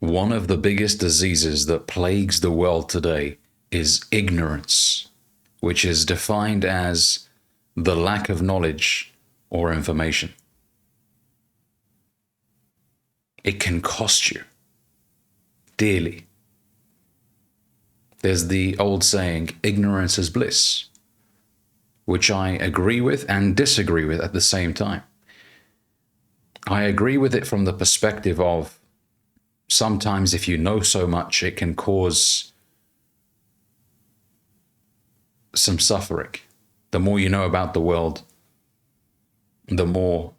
One of the biggest diseases that plagues the world today is ignorance, which is defined as the lack of knowledge or information. It can cost you dearly. There's the old saying, ignorance is bliss, which I agree with and disagree with at the same time. I agree with it from the perspective of sometimes if you know so much, it can cause some suffering. The more you know about the world, the more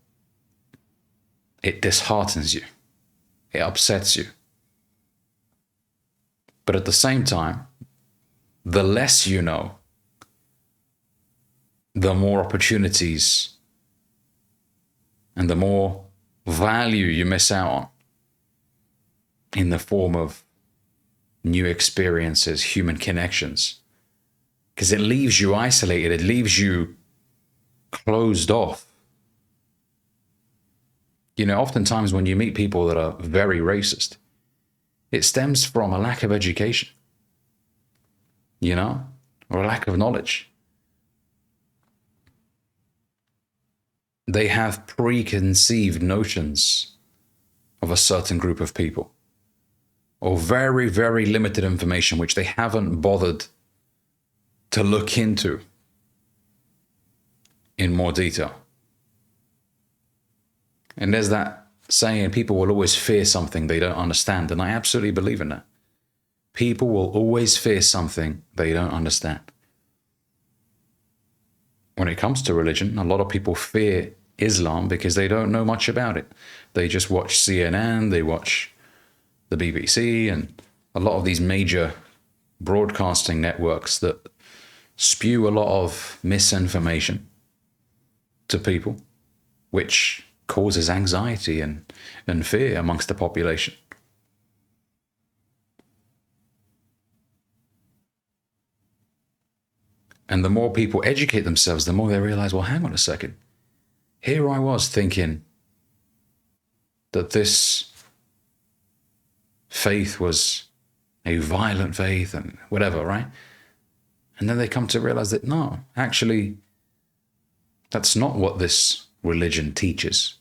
it disheartens you. It upsets you. But at the same time, the less you know, the more opportunities and the more value you miss out on in the form of new experiences, human connections. Because it leaves you isolated, it leaves you closed off. You know, oftentimes when you meet people that are very racist, it stems from a lack of education, you know, or a lack of knowledge. They have preconceived notions of a certain group of people, or very, very limited information which they haven't bothered to look into in more detail. And there's that saying, people will always fear something they don't understand. And I absolutely believe in that. People will always fear something they don't understand. When it comes to religion, a lot of people fear Islam because they don't know much about it. They just watch CNN, they watch the BBC, and a lot of these major broadcasting networks that spew a lot of misinformation to people, which causes anxiety and fear amongst the population. And the more people educate themselves, the more they realize, well, hang on a second. Here I was thinking that this faith was a violent faith and whatever, right? And then they come to realize that, no, actually, that's not what this religion teaches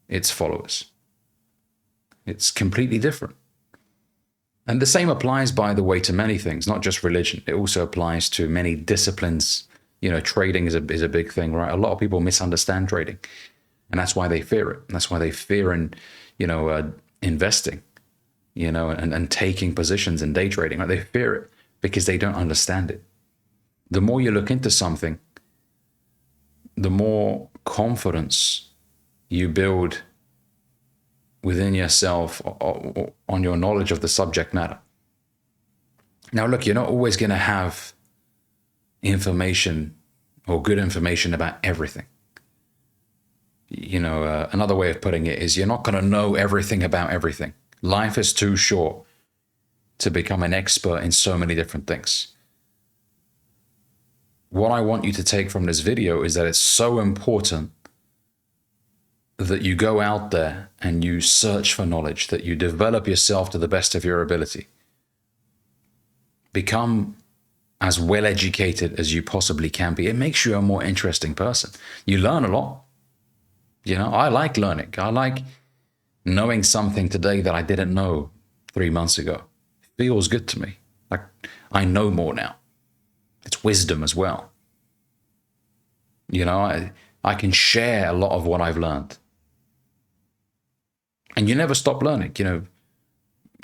its followers. It's completely different. And the same applies, by the way, to many things, not just religion. It also applies to many disciplines. You know, trading is a big thing, right? A lot of people misunderstand trading, and that's why they fear it. And that's why they fear investing, you know, and taking positions in day trading. Right? They fear it because they don't understand it. The more you look into something, the more confidence you build within yourself on your knowledge of the subject matter. Now, look, you're not always going to have information or good information about everything. You know, another way of putting it is you're not going to know everything about everything. Life is too short to become an expert in so many different things. What I want you to take from this video is that it's so important that you go out there and you search for knowledge, that you develop yourself to the best of your ability. Become as well educated as you possibly can be. It makes you a more interesting person. You learn a lot. You know, I like learning. I like knowing something today that I didn't know 3 months ago. It feels good to me. Like I know more now. It's wisdom as well. You know, I can share a lot of what I've learned. And you never stop learning, you know,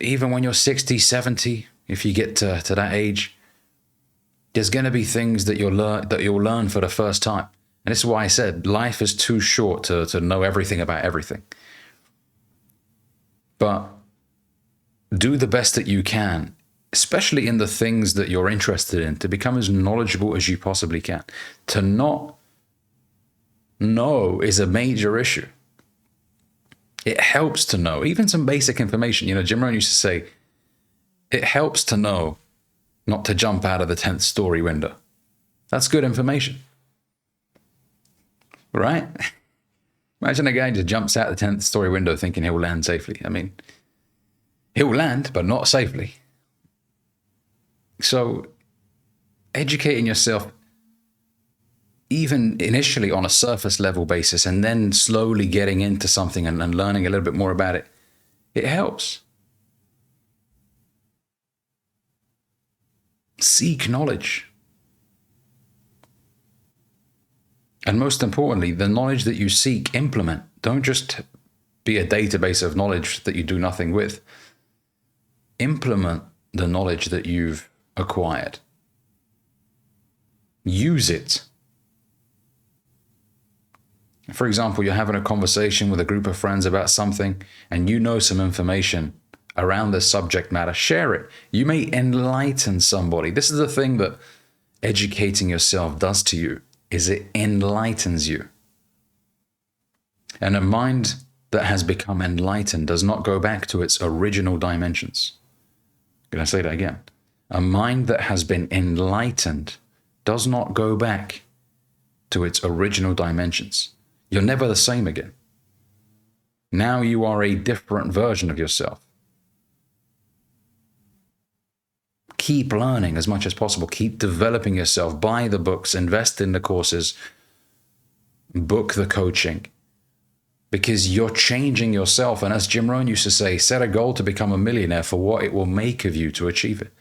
even when you're 60, 70, if you get to that age, there's going to be things that you'll learn for the first time. And this is why I said life is too short to know everything about everything. But do the best that you can, especially in the things that you're interested in, to become as knowledgeable as you possibly can. To not know is a major issue. It helps to know, even some basic information. You know, Jim Rohn used to say, it helps to know not to jump out of the 10th story window. That's good information. Right? Imagine a guy just jumps out the 10th story window thinking he'll land safely. I mean, He'll land, but not safely. So educating yourself, even initially on a surface level basis, and then slowly getting into something and learning a little bit more about it, it helps. Seek knowledge. And most importantly, the knowledge that you seek, implement. Don't just be a database of knowledge that you do nothing with. Implement the knowledge that you've acquired. Use it. For example, you're having a conversation with a group of friends about something and you know some information around the subject matter. Share it. You may enlighten somebody. This is the thing that educating yourself does to you, is it enlightens you. And a mind that has become enlightened does not go back to its original dimensions. Can I say that again? A mind that has been enlightened does not go back to its original dimensions. You're never the same again. Now you are a different version of yourself. Keep learning as much as possible. Keep developing yourself. Buy the books, invest in the courses, book the coaching, because you're changing yourself. And as Jim Rohn used to say, set a goal to become a millionaire for what it will make of you to achieve it.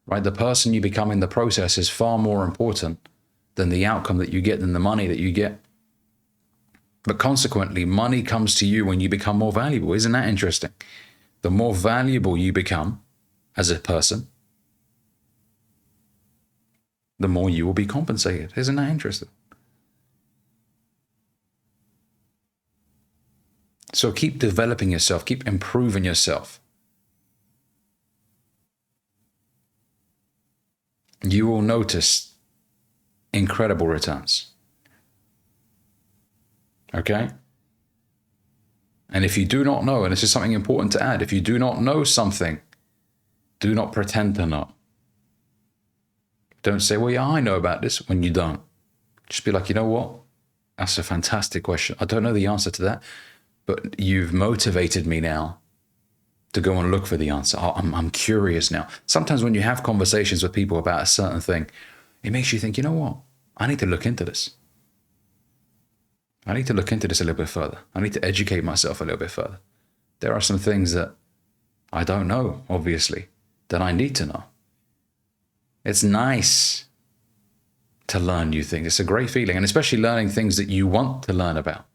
Right? The person you become in the process is far more important than the outcome that you get, than the money that you get. But consequently, money comes to you when you become more valuable. Isn't that interesting? The more valuable you become as a person, the more you will be compensated. Isn't that interesting? So keep developing yourself, keep improving yourself. You will notice incredible returns. Okay? And if you do not know, and this is something important to add, if you do not know something, do not pretend to know. Don't say, well, yeah, I know about this, when you don't. Just be like, you know what? That's a fantastic question. I don't know the answer to that, but you've motivated me now to go and look for the answer. I'm curious now. Sometimes when you have conversations with people about a certain thing, it makes you think, you know what? I need to look into this. I need to look into this a little bit further. I need to educate myself a little bit further. There are some things that I don't know, obviously, that I need to know. It's nice to learn new things. It's a great feeling, and especially learning things that you want to learn about.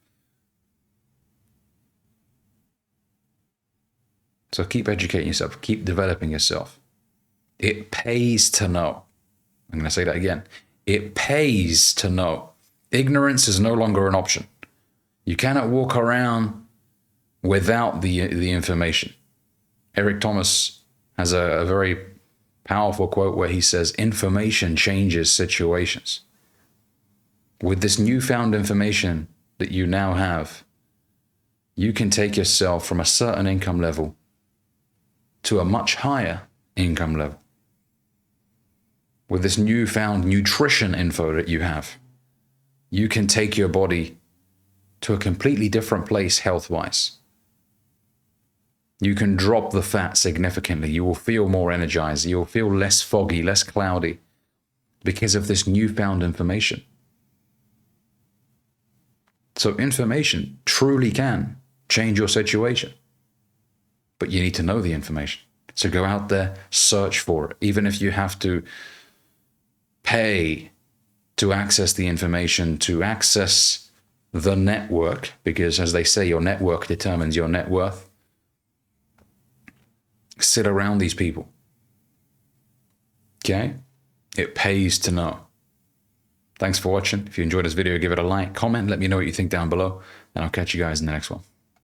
So keep educating yourself, keep developing yourself. It pays to know. I'm going to say that again. It pays to know. Ignorance is no longer an option. You cannot walk around without the information. Eric Thomas has a very powerful quote where he says, information changes situations. With this newfound information that you now have, you can take yourself from a certain income level to a much higher income level. With this newfound nutrition info that you have, you can take your body to a completely different place health-wise. You can drop the fat significantly. You will feel more energized. You will feel less foggy, less cloudy because of this newfound information. So information truly can change your situation. But you need to know the information. So go out there, search for it. Even if you have to pay to access the information, to access the network, because as they say, your network determines your net worth. Sit around these people. Okay? It pays to know. Thanks for watching. If you enjoyed this video, give it a like, comment, let me know what you think down below, and I'll catch you guys in the next one.